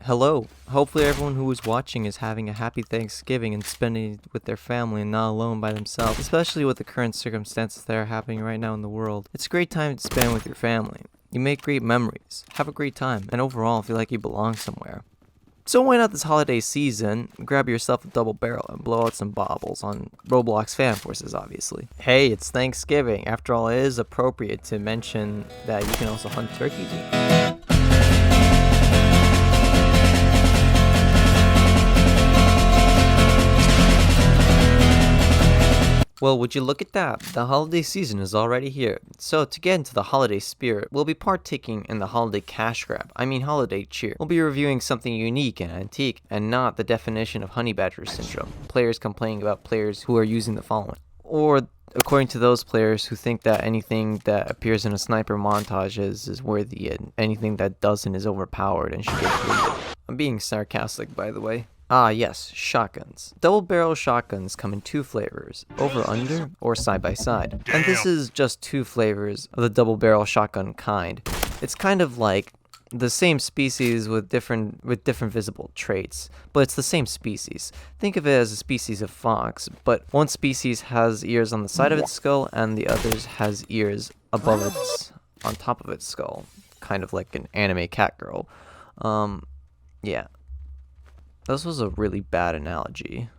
Hello. Hopefully everyone who is watching is having a happy Thanksgiving and spending it with their family and not alone by themselves, especially with the current circumstances that are happening right now in the world. It's a great time to spend with your family. You make great memories, have a great time, and overall feel like you belong somewhere. So why not this holiday season, grab yourself a double barrel and blow out some baubles on Roblox fan forces, obviously. Hey, it's Thanksgiving. After all, it is appropriate to mention that you can also hunt turkeys. Well, would you look at that? The holiday season is already here. So to get into the holiday spirit, we'll be partaking in the holiday cash grab. Holiday cheer. We'll be reviewing something unique and antique, and not the definition of honey badger syndrome. Players complaining about players who are using the following. Or according to those players who think that anything that appears in a sniper montage is worthy and anything that doesn't is overpowered and should get deleted. I'm being sarcastic, by the way. Ah yes, shotguns. Double barrel shotguns come in two flavors, over-under or side-by-side. And this is just two flavors of the double barrel shotgun kind. It's kind of like the same species with different visible traits, but it's the same species. Think of it as a species of fox, but one species has ears on the side of its skull and the others has ears above on top of its skull. Kind of like an anime cat girl. Yeah. This was a really bad analogy.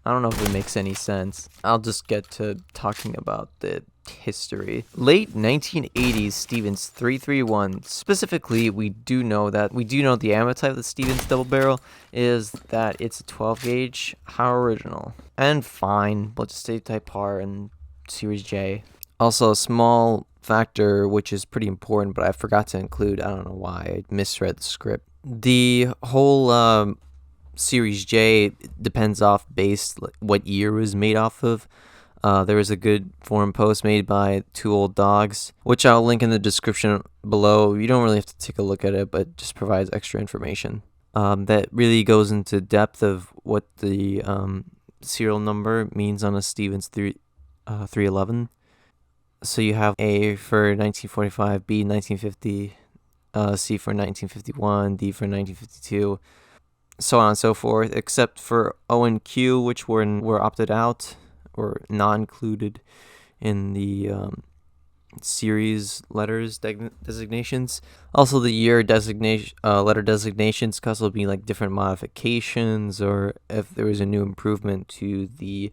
I don't know if it makes any sense. I'll just get to talking about the history. Late 1980s Stevens 331. Specifically, we do know the ammo type of the Stevens double barrel is that it's a 12 gauge. How original. And fine, but just a type par and Series J. Also, a small factor which is pretty important, but I forgot to include. I don't know why. I misread the script. The whole Series J depends off what year it was made off of. There was a good forum post made by Two Old Dogs, which I'll link in the description below. You don't really have to take a look at it, but just provides extra information. That really goes into depth of what the serial number means on a Stevens 311. So you have A for 1945, B 1950, C for 1951, D for 1952. So on and so forth, except for O and Q, which were opted out or not included in the series letters designations. Also, the year letter designations could also be like different modifications, or if there was a new improvement to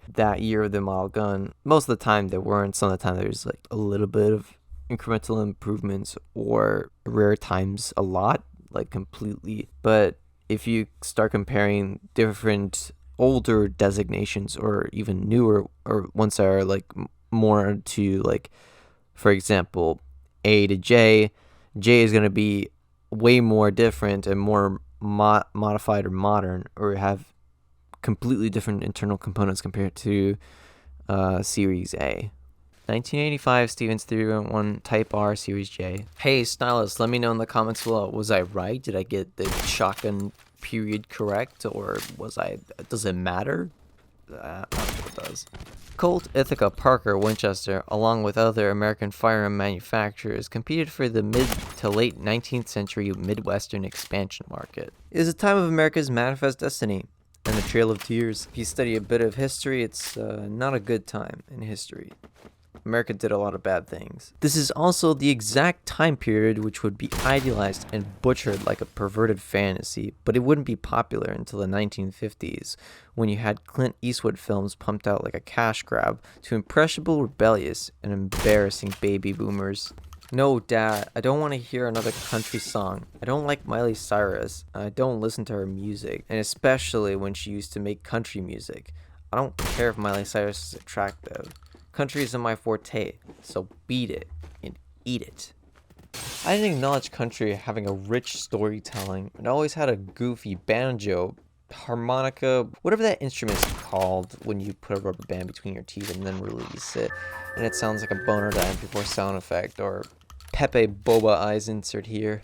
that year of the model gun. Most of the time there weren't. Some of the time there's like a little bit of incremental improvements, or rare times a lot, like completely. But if you start comparing different older designations or even newer, or ones that are like more to, like, for example, A to J is going to be way more different and more modified or modern, or have completely different internal components compared to Series A. 1985 Stevens 311 Type R Series J. Hey Stylist, let me know in the comments below. Was I right? Did I get the shotgun period correct, or does it matter? I don't think it does. Colt, Ithaca, Parker, Winchester, along with other American firearm manufacturers, competed for the mid to late 19th century Midwestern expansion market. It is a time of America's manifest destiny and the Trail of Tears. If you study a bit of history, it's not a good time in history. America did a lot of bad things. This is also the exact time period which would be idealized and butchered like a perverted fantasy, but it wouldn't be popular until the 1950s, when you had Clint Eastwood films pumped out like a cash grab to impressionable, rebellious, and embarrassing baby boomers. No, Dad, I don't want to hear another country song. I don't like Miley Cyrus, and I don't listen to her music, and especially when she used to make country music. I don't care if Miley Cyrus is attractive. Country isn't my forte, so beat it and eat it. I didn't acknowledge country having a rich storytelling. It always had a goofy banjo, harmonica, whatever that instrument's called when you put a rubber band between your teeth and then release it, and it sounds like a boner to MP4 sound effect, or Pepe Boba eyes insert here.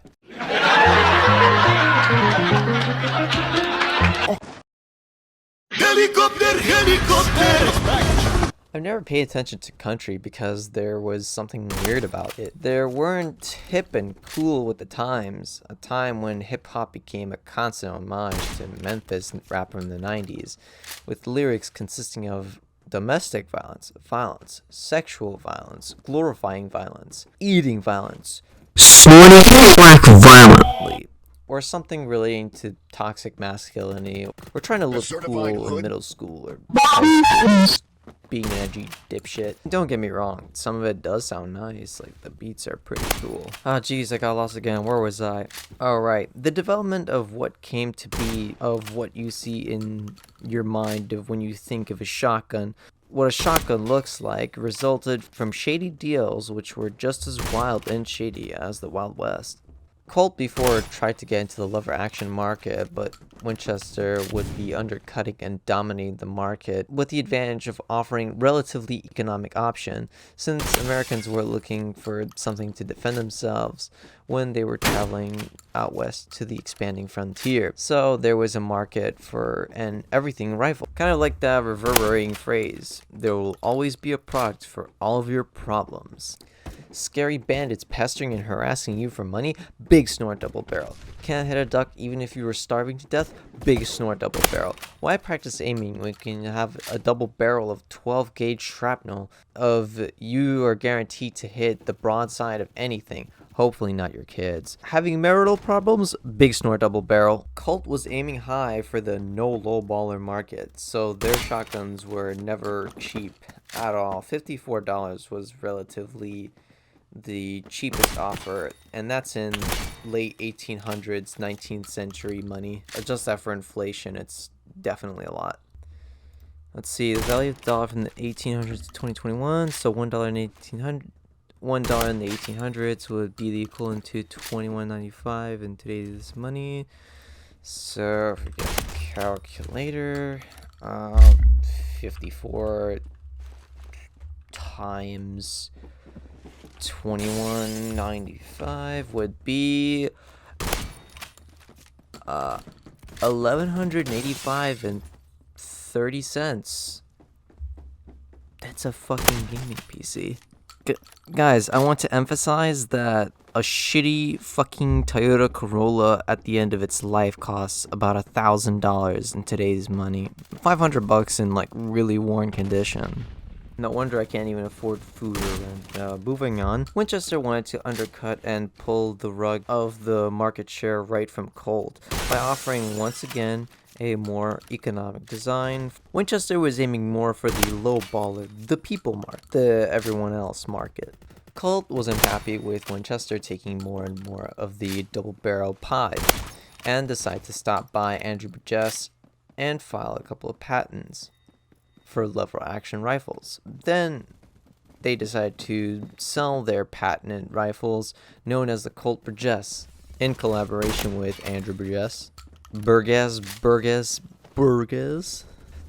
Helicopter, helicopter! I've never paid attention to country because there was something weird about it. There weren't hip and cool with the times, a time when hip-hop became a constant homage to Memphis rap from the 90s, with lyrics consisting of domestic violence, sexual violence, glorifying violence, eating violence, snorting crack violently, or something relating to toxic masculinity. We're trying to look cool in middle school or high school, being an edgy dipshit. Don't get me wrong, some of it does sound nice, like the beats are pretty cool. Ah, jeez, I got lost again. Where was I? Alright, the development of what came to be, of what you see in your mind of when you think of a shotgun. What a shotgun looks like resulted from shady deals which were just as wild and shady as the Wild West. Colt before tried to get into the lever action market, but Winchester would be undercutting and dominating the market with the advantage of offering relatively economic option, since Americans were looking for something to defend themselves when they were traveling out west to the expanding frontier. So there was a market for an everything rifle. Kind of like that reverberating phrase, there will always be a product for all of your problems. Scary bandits pestering and harassing you for money? Big snort double barrel. Can't hit a duck even if you were starving to death? Big snort double barrel. Why practice aiming when you can have a double barrel of 12 gauge shrapnel of you are guaranteed to hit the broadside of anything? Hopefully not your kids. Having marital problems? Big snort double barrel. Colt was aiming high for the no lowballer market, so their shotguns were never cheap at all. $54 was relatively the cheapest offer, and that's in late 1800s, 19th century money. Adjust that for inflation, it's definitely a lot. Let's see, the value of the dollar from the 1800s to 2021, so $1 in 1800. $1 in the 1800s would be the equivalent to $21.95 in today's money. So if we get a calculator, 54 times 21.95 would be 1185 and 30 cents. That's a fucking gaming PC. Guys, I want to emphasize that a shitty fucking Toyota Corolla at the end of its life costs about $1,000 in today's money. $500 in like really worn condition. No wonder I can't even afford food or rent. Moving on, Winchester wanted to undercut and pull the rug of the market share right from Colt by offering once again a more economic design. Winchester was aiming more for the low baller, the people market, the everyone else market. Colt wasn't happy with Winchester taking more and more of the double barrel pie and decided to stop by Andrew Burgess and file a couple of patents for lever action rifles. Then they decided to sell their patented rifles known as the Colt Burgess in collaboration with Andrew Burgess. Burgess.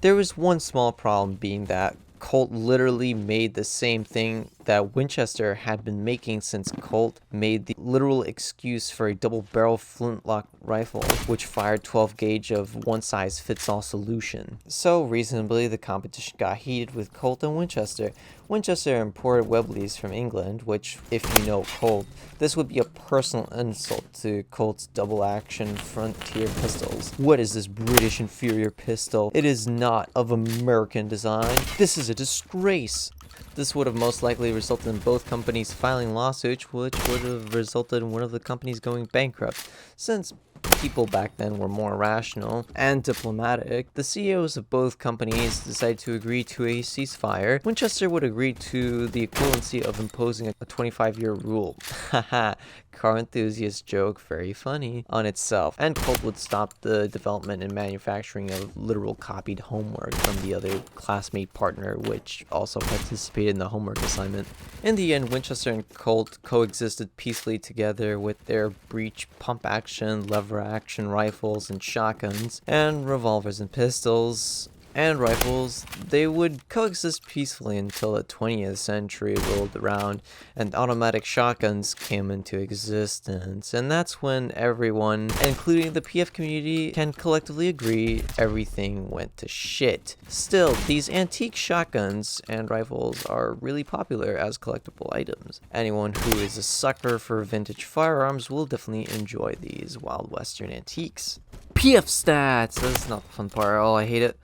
There was one small problem, being that Colt literally made the same thing that Winchester had been making since Colt made the literal excuse for a double barrel flintlock rifle, which fired 12 gauge of one size fits all solution. So reasonably, the competition got heated with Colt and Winchester. Winchester imported Webleys from England, which, if you know Colt, this would be a personal insult to Colt's double-action frontier pistols. What is this British inferior pistol? It is not of American design. This is a disgrace. This would have most likely resulted in both companies filing lawsuits, which would have resulted in one of the companies going bankrupt. Since people back then were more rational and diplomatic, the CEOs of both companies decided to agree to a ceasefire. Winchester would agree to the equivalency of imposing a 25-year rule. Haha, car enthusiast joke, very funny on itself. And Colt would stop the development and manufacturing of literal copied homework from the other classmate partner, which also participated in the homework assignment. In the end, Winchester and Colt coexisted peacefully together with their breech pump action, lever action rifles and shotguns, and revolvers and pistols. and rifles, they would coexist peacefully until the 20th century rolled around and automatic shotguns came into existence. And that's when everyone, including the PF community, can collectively agree everything went to shit. Still, these antique shotguns and rifles are really popular as collectible items. Anyone who is a sucker for vintage firearms will definitely enjoy these Wild Western antiques. PF stats! That's not the fun part at all, I hate it.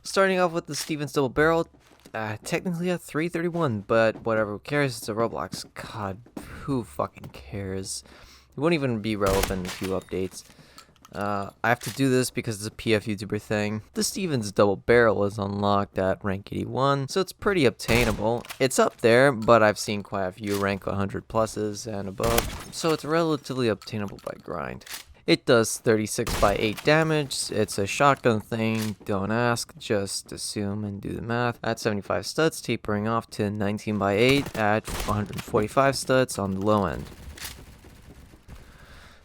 Starting off with the Stevens double barrel, technically a 331, but whatever, who cares? It's a Roblox. God, who fucking cares? It won't even be relevant in a few updates. I have to do this because it's a PF YouTuber thing. The Stevens double barrel is unlocked at rank 81, so it's pretty obtainable. It's up there, but I've seen quite a few rank 100 pluses and above, so it's relatively obtainable by grind. It does 36 by 8 damage. It's a shotgun thing. Don't ask, just assume and do the math. At 75 studs, tapering off to 19 by 8 at 145 studs on the low end.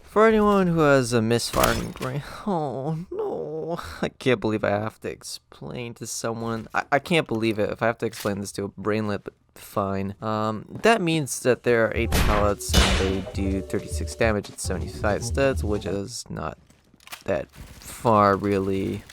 For anyone who has a misfiring brain, oh no, I can't believe I have to explain to someone. I can't believe it if I have to explain this to a brainlet, but fine. That means that there are 8 pellets and they do 36 damage at 75 studs, which is not that far really,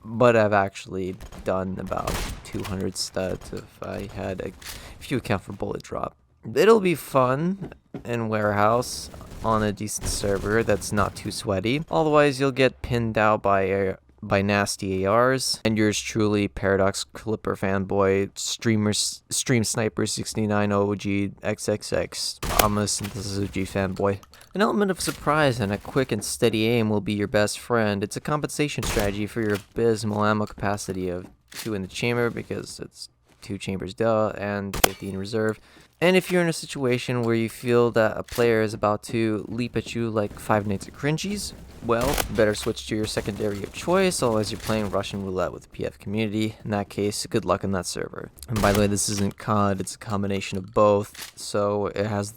but I've actually done about 200 studs if you account for bullet drop. It'll be fun in Warehouse on a decent server that's not too sweaty. Otherwise, you'll get pinned out by nasty ARs. And yours truly, Paradox Clipper Fanboy, Stream Sniper 69 OG XXX. I'm a Synthesis OG fanboy. An element of surprise and a quick and steady aim will be your best friend. It's a compensation strategy for your abysmal ammo capacity of 2 in the chamber, because it's 2 chambers duh, and 15 reserve. And if you're in a situation where you feel that a player is about to leap at you like 5 Nights at Cringies, well, better switch to your secondary of choice, otherwise you're playing Russian roulette with the PF community. In that case, good luck on that server. And by the way, this isn't COD, it's a combination of both, so it has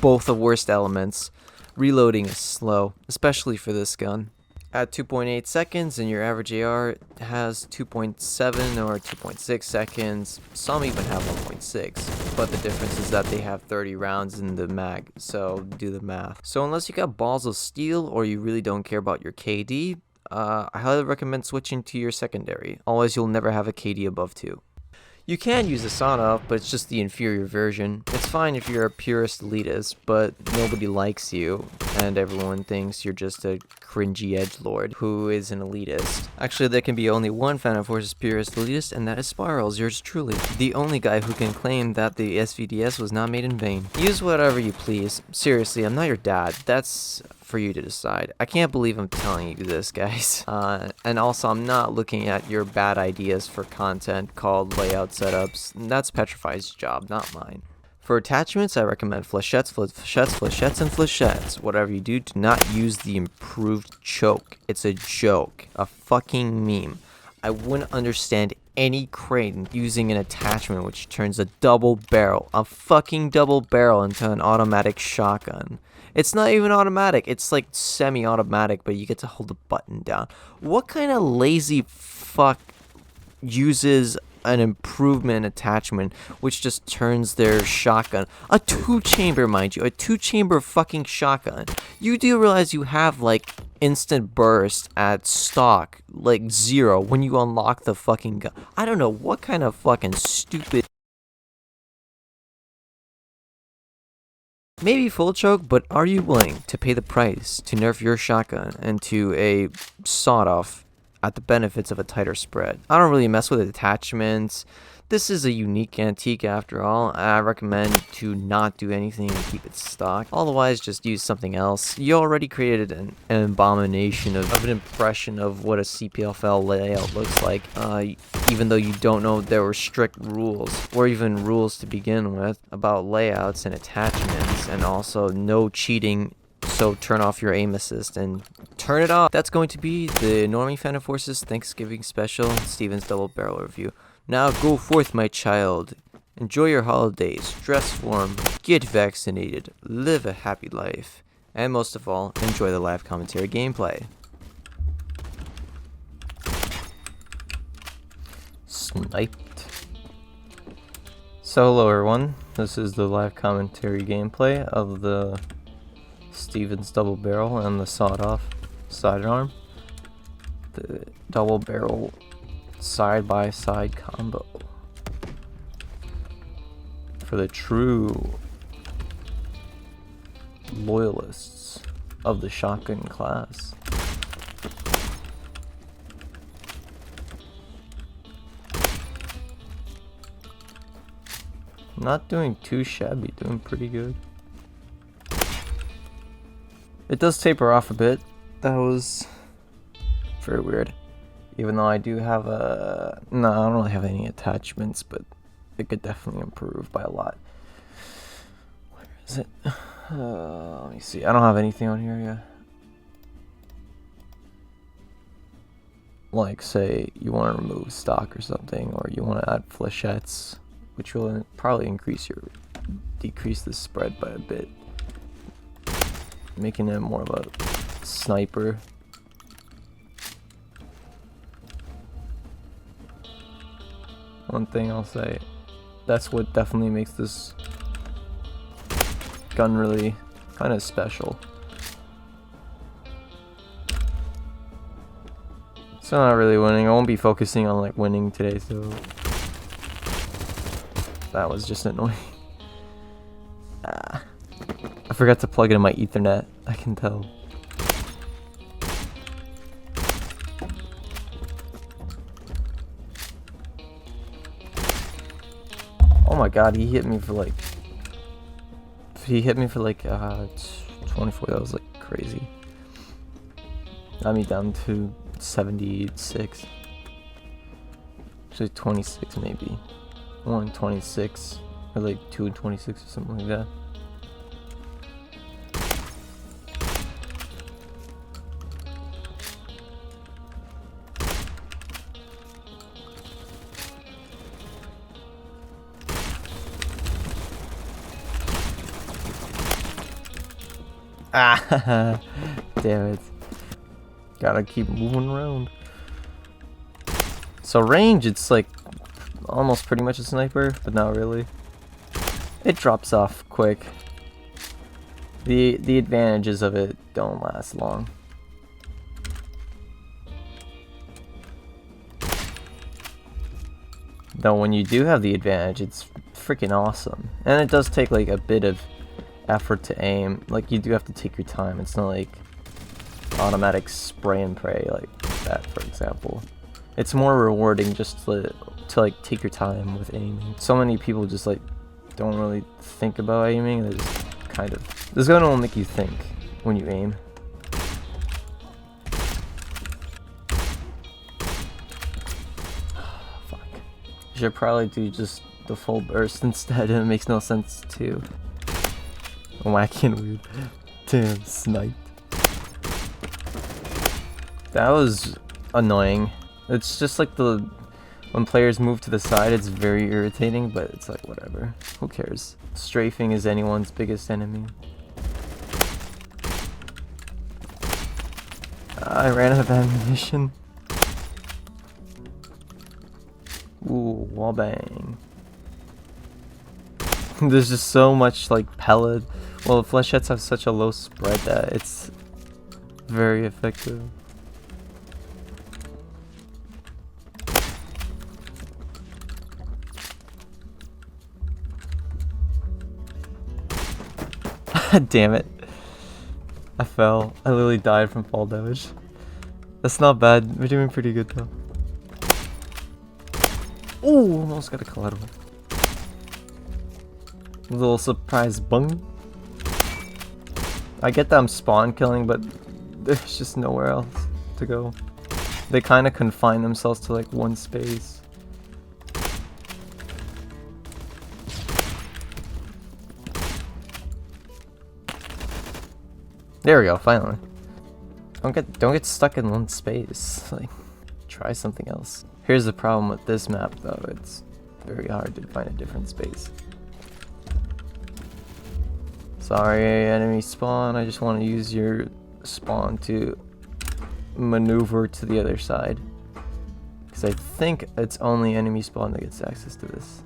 both the worst elements. Reloading is slow, especially for this gun. At 2.8 seconds, and your average AR has 2.7 or 2.6 seconds. Some even have 1.6, but the difference is that they have 30 rounds in the mag, so do the math. So unless you got balls of steel or you really don't care about your KD, I highly recommend switching to your secondary. Otherwise, you'll never have a KD above 2. You can use a sauna, but it's just the inferior version. It's fine if you're a purist elitist, but nobody likes you, and everyone thinks you're just a cringy edgelord who is an elitist. Actually, there can be only one fan of Force's purist elitist, and that is Spirals, yours truly. The only guy who can claim that the SVDS was not made in vain. Use whatever you please. Seriously, I'm not your dad. That's for you to decide. I can't believe I'm telling you this, guys. And also, I'm not looking at your bad ideas for content called layout setups. That's Petrify's job, not mine. For attachments, I recommend flechettes, and flechettes. Whatever you do not use the improved choke. It's a joke. A fucking meme. I wouldn't understand any crane using an attachment which turns a fucking double barrel into an automatic shotgun. It's not even automatic, it's like semi-automatic, but you get to hold the button down. What kind of lazy fuck uses an improvement attachment which just turns their shotgun? A 2-chamber, mind you, a 2-chamber fucking shotgun. You do realize you have like instant burst at stock, like 0 when you unlock the fucking gun. I don't know what kind of fucking stupid. Maybe full choke, but are you willing to pay the price to nerf your shotgun into a sawed-off at the benefits of a tighter spread? I don't really mess with attachments. This is a unique antique after all. I recommend to not do anything and keep it stock. Otherwise, just use something else. You already created an abomination of an impression of what a CPFL layout looks like, even though you don't know there were strict rules, or even rules to begin with, about layouts and attachments, and also no cheating. So turn off your aim assist and turn it off. That's going to be the Normie Fan of Forces Thanksgiving Special Stevens Double Barrel Review. Now go forth, my child. Enjoy your holidays, dress warm, get vaccinated, live a happy life, and most of all, enjoy the live commentary gameplay. Sniped. So hello everyone, this is the live commentary gameplay of the Stevens double barrel and the sawed-off sidearm. The double barrel side-by-side combo. For the true loyalists of the shotgun class. Not doing too shabby, doing pretty good. It does taper off a bit. That was very weird. Even though I do have a... No, I don't really have any attachments, but it could definitely improve by a lot. Where is it? Let me see. I don't have anything on here yet. Like, say, you want to remove stock or something, or you want to add flechettes, which will probably decrease the spread by a bit, making it more of a sniper. One thing I'll say, that's what definitely makes this gun really kind of special. So not really winning. I won't be focusing on like winning today, so that was just annoying. I forgot to plug it in my Ethernet. I can tell. Oh my god, he hit me for like 24. That was like crazy. Got me down to 76. Actually 26 maybe. 126 or like 226 or something like that. Ah, damn it. Gotta keep moving around. So range, it's like almost pretty much a sniper, but not really. It drops off quick. The advantages of it don't last long. Though when you do have the advantage, it's freaking awesome. And it does take like a bit of effort to aim. Like, you do have to take your time. It's not like automatic spray and pray like that, for example. It's more rewarding just to like take your time with aiming. So many people just like don't really think about aiming. They just kind of... This gun will make you think when you aim. Fuck. You should probably do just the full burst instead. It makes no sense too. Wacky and weird. Damn, sniped. That was annoying. It's just like when players move to the side, it's very irritating, but it's like whatever. Who cares? Strafing is anyone's biggest enemy. I ran out of ammunition. Ooh, wallbang. There's just so much like pellet. Well, the flechettes have such a low spread that it's very effective. Damn it. I fell. I literally died from fall damage. That's not bad. We're doing pretty good though. Ooh, almost got a collateral. A little surprise bung. I get that I'm spawn killing, but there's just nowhere else to go. They kind of confine themselves to like one space. There we go, finally. Don't get stuck in one space. Like, try something else. Here's the problem with this map though, it's very hard to find a different space. Sorry, enemy spawn, I just want to use your spawn to maneuver to the other side. Because because I think it's only enemy spawn that gets access to this.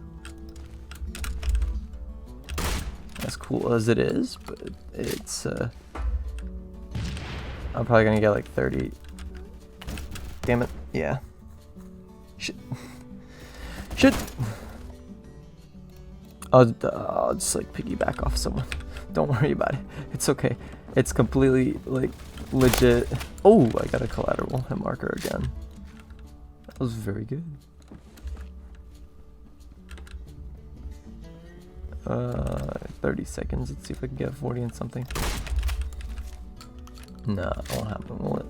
As cool as it is, but it's I'm probably gonna get like 30. Damn it. Yeah. Shit. Shit. I'll just like piggyback off someone. Don't worry about it. It's okay. It's completely like legit. Oh, I got a collateral hit marker again. That was very good. 30 seconds. Let's see if I can get 40 and something. No, it won't happen, will it?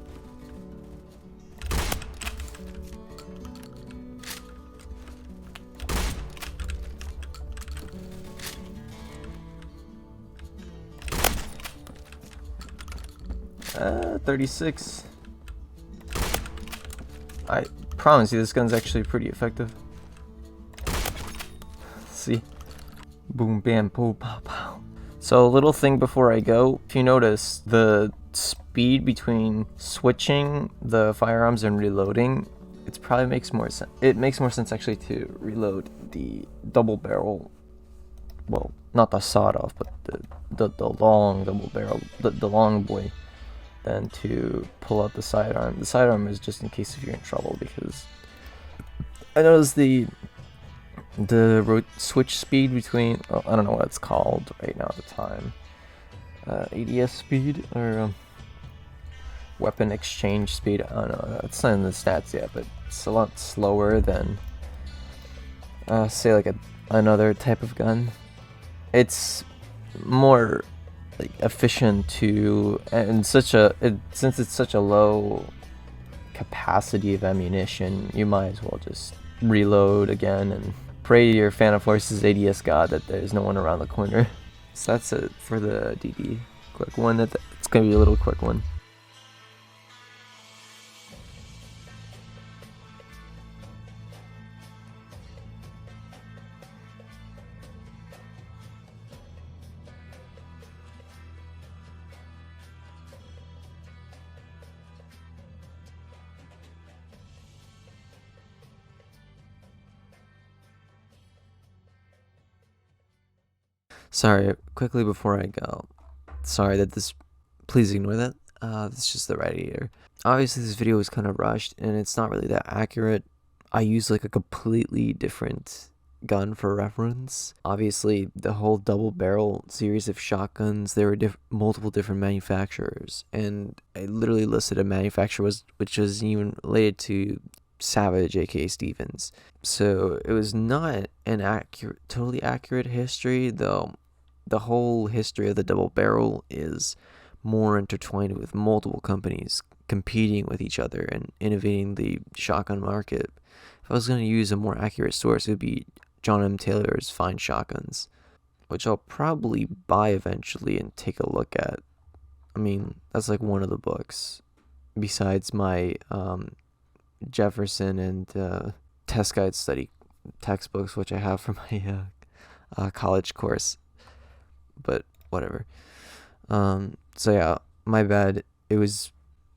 Uh, 36. I promise you, this gun's actually pretty effective. See? Boom, bam, pow, pow, pow. So, a little thing before I go. If you notice, the speed between switching the firearms and reloading, it probably makes more sense. It makes more sense actually to reload the double barrel. Well, not the sawed-off, but the long double barrel, the long boy, than to pull out the sidearm. The sidearm is just in case if you're in trouble, because I noticed the switch speed between, oh, I don't know what it's called right now at the time, ADS speed or weapon exchange speed. I don't know. It's not in the stats yet, but it's a lot slower than say like another type of gun. It's more like efficient to, and since it's such a low capacity of ammunition, you might as well just reload again and pray to your Phantom Forces ADS god that there's no one around the corner. So that's it for the DD quick one. It's gonna be a little quick one. Sorry, quickly before I go. Sorry that this, please ignore that. This is just the radiator. Obviously this video is kind of rushed and it's not really that accurate. I use like a completely different gun for reference. Obviously the whole double barrel series of shotguns, there were multiple different manufacturers, and I literally listed a manufacturer which was even related to Savage, aka Stevens. So it was not an totally accurate history, though. The whole history of the double barrel is more intertwined with multiple companies competing with each other and innovating the shotgun market. If I was going to use a more accurate source, it would be John M. Taylor's Fine Shotguns, which I'll probably buy eventually and take a look at. I mean, that's like one of the books besides my Jefferson and test guide study textbooks, which I have for my college course, but whatever. So yeah, my bad. It was,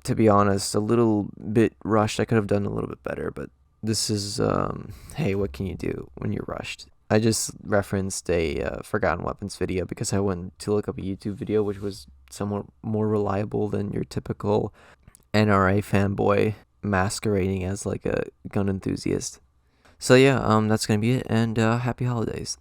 to be honest, a little bit rushed. I could have done a little bit better, but this is hey, what can you do when you're rushed? I just referenced a Forgotten Weapons video because I went to look up a YouTube video which was somewhat more reliable than your typical NRA fanboy masquerading as like a gun enthusiast. So yeah, that's gonna be it, and happy holidays.